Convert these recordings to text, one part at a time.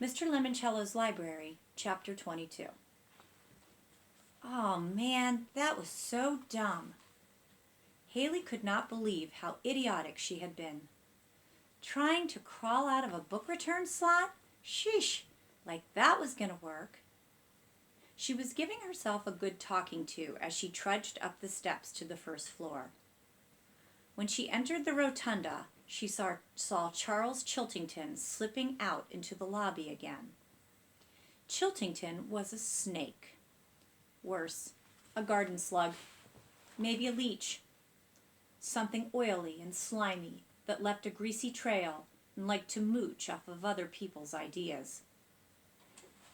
Mr. Lemoncello's Library, Chapter 22. Oh man, that was so dumb. Haley could not believe how idiotic she had been. Trying to crawl out of a book return slot? Sheesh, like that was going to work. She was giving herself a good talking to as she trudged up the steps to the first floor. When she entered the rotunda, she saw Charles Chiltington slipping out into the lobby again. Chiltington was a snake. Worse, a garden slug. Maybe a leech. Something oily and slimy that left a greasy trail and liked to mooch off of other people's ideas.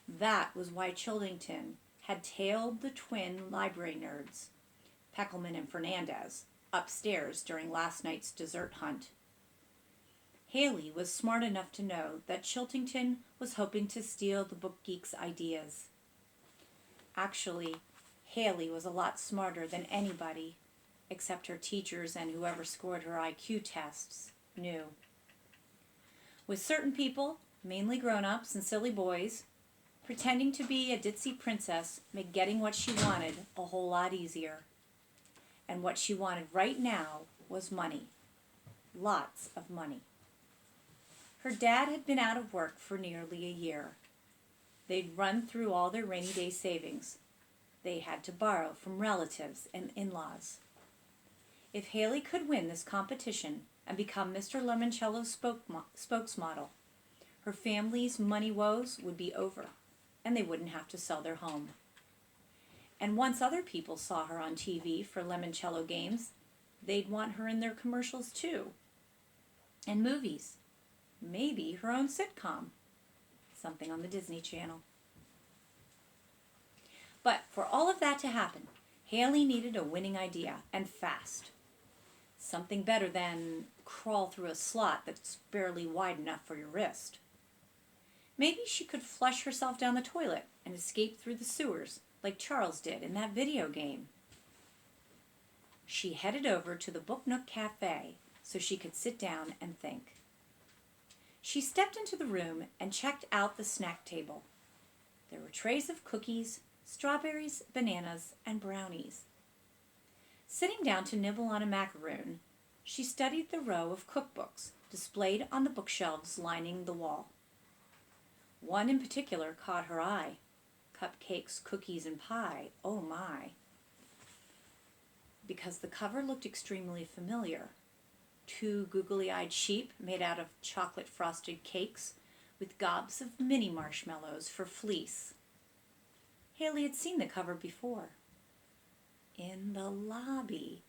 That was why Chiltington had tailed the twin library nerds, Peckelman and Fernandez, upstairs during last night's dessert hunt. Haley was smart enough to know that Chiltington was hoping to steal the book geek's ideas. Actually, Haley was a lot smarter than anybody, except her teachers and whoever scored her IQ tests, knew. With certain people, mainly grown-ups and silly boys, pretending to be a ditzy princess made getting what she wanted a whole lot easier. And what she wanted right now was money. Lots of money. Her dad had been out of work for nearly a year. They'd run through all their rainy day savings. They had to borrow from relatives and in-laws. If Haley could win this competition and become Mr. Lemoncello's spokesmodel, her family's money woes would be over, and they wouldn't have to sell their home. And once other people saw her on TV for Lemoncello games, they'd want her in their commercials too. And movies. Maybe her own sitcom. Something on the Disney Channel. But for all of that to happen, Haley needed a winning idea, and fast. Something better than crawl through a slot that's barely wide enough for your wrist. Maybe she could flush herself down the toilet and escape through the sewers like Charles did in that video game. She headed over to the Book Nook Cafe so she could sit down and think. She stepped into the room and checked out the snack table. There were trays of cookies, strawberries, bananas, and brownies. Sitting down to nibble on a macaroon, she studied the row of cookbooks displayed on the bookshelves lining the wall. One in particular caught her eye. Cupcakes, cookies, and pie. Oh my. Because the cover looked extremely familiar. Two googly-eyed sheep made out of chocolate-frosted cakes with gobs of mini marshmallows for fleece. Haley had seen the cover before. In the lobby.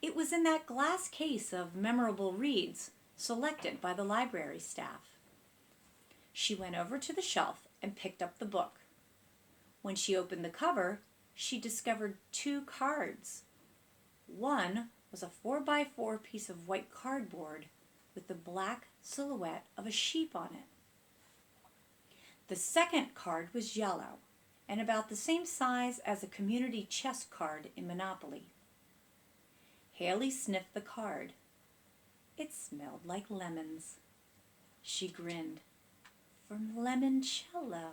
It was in that glass case of memorable reads selected by the library staff. She went over to the shelf and picked up the book. When she opened the cover, she discovered two cards. One was a 4x4 piece of white cardboard with the black silhouette of a sheep on it. The second card was yellow and about the same size as a community chess card in Monopoly. Haley sniffed the card. It smelled like lemons. She grinned. From Lemoncello.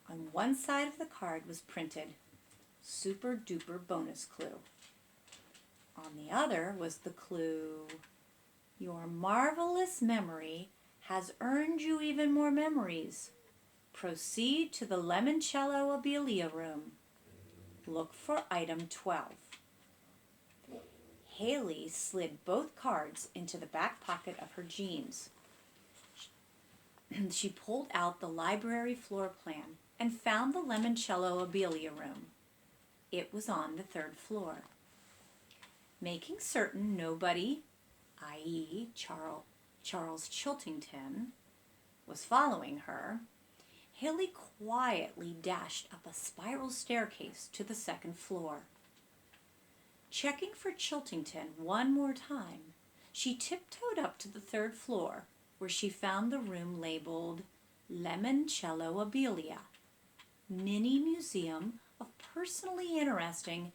On one side of the card was printed, Super Duper Bonus Clue. On the other was the clue, Your marvelous memory has earned you even more memories. Proceed to the Lemoncello Abelia room. Look for item 12. Haley slid both cards into the back pocket of her jeans. She pulled out the library floor plan and found the Lemoncello Abelia room. It was on the third floor. Making certain nobody, i.e. Charles Chiltington, was following her, Haley quietly dashed up a spiral staircase to the second floor. Checking for Chiltington one more time, she tiptoed up to the third floor, where she found the room labeled Lemoncello Abelia, Mini Museum of Personally Interesting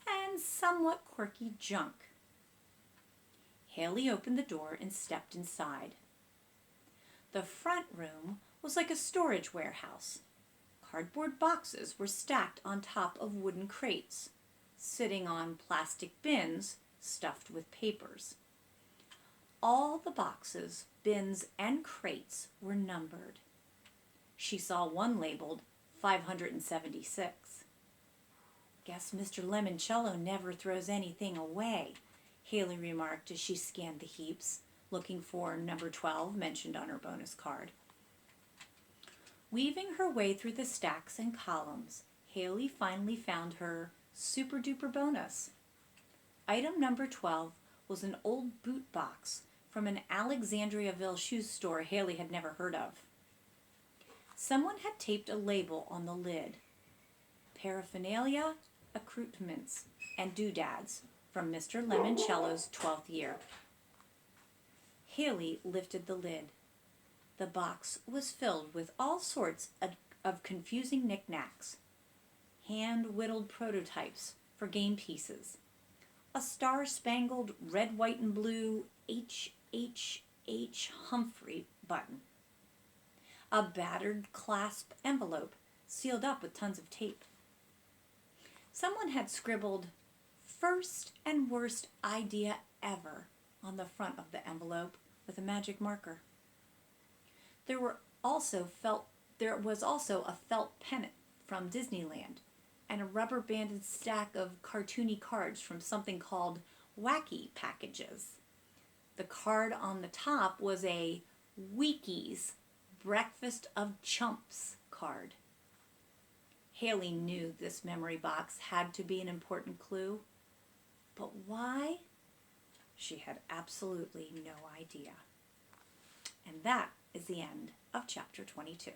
and Somewhat Quirky Junk. Haley opened the door and stepped inside. The front room was like a storage warehouse. Cardboard boxes were stacked on top of wooden crates, sitting on plastic bins stuffed with papers. All the boxes, bins, and crates were numbered. She saw one labeled 576. "Guess Mr. Lemoncello never throws anything away," Haley remarked as she scanned the heaps, looking for number 12 mentioned on her bonus card. Weaving her way through the stacks and columns, Haley finally found her super duper bonus. Item number 12 was an old boot box from an Alexandriaville shoe store Haley had never heard of. Someone had taped a label on the lid: "Paraphernalia, accoutrements, and doodads from Mr. Lemoncello's 12th year." Haley lifted the lid. The box was filled with all sorts of confusing knickknacks. Hand-whittled prototypes for game pieces, a star-spangled red, white, and blue H.H.H. Humphrey button, a battered clasp envelope sealed up with tons of tape. Someone had scribbled "First and worst idea ever" on the front of the envelope with a magic marker. There was also a felt pennant from Disneyland and a rubber-banded stack of cartoony cards from something called Wacky Packages. The card on the top was a Weekies Breakfast of Chumps card. Haley knew this memory box had to be an important clue, but why? She had absolutely no idea. And that is the end of chapter 22.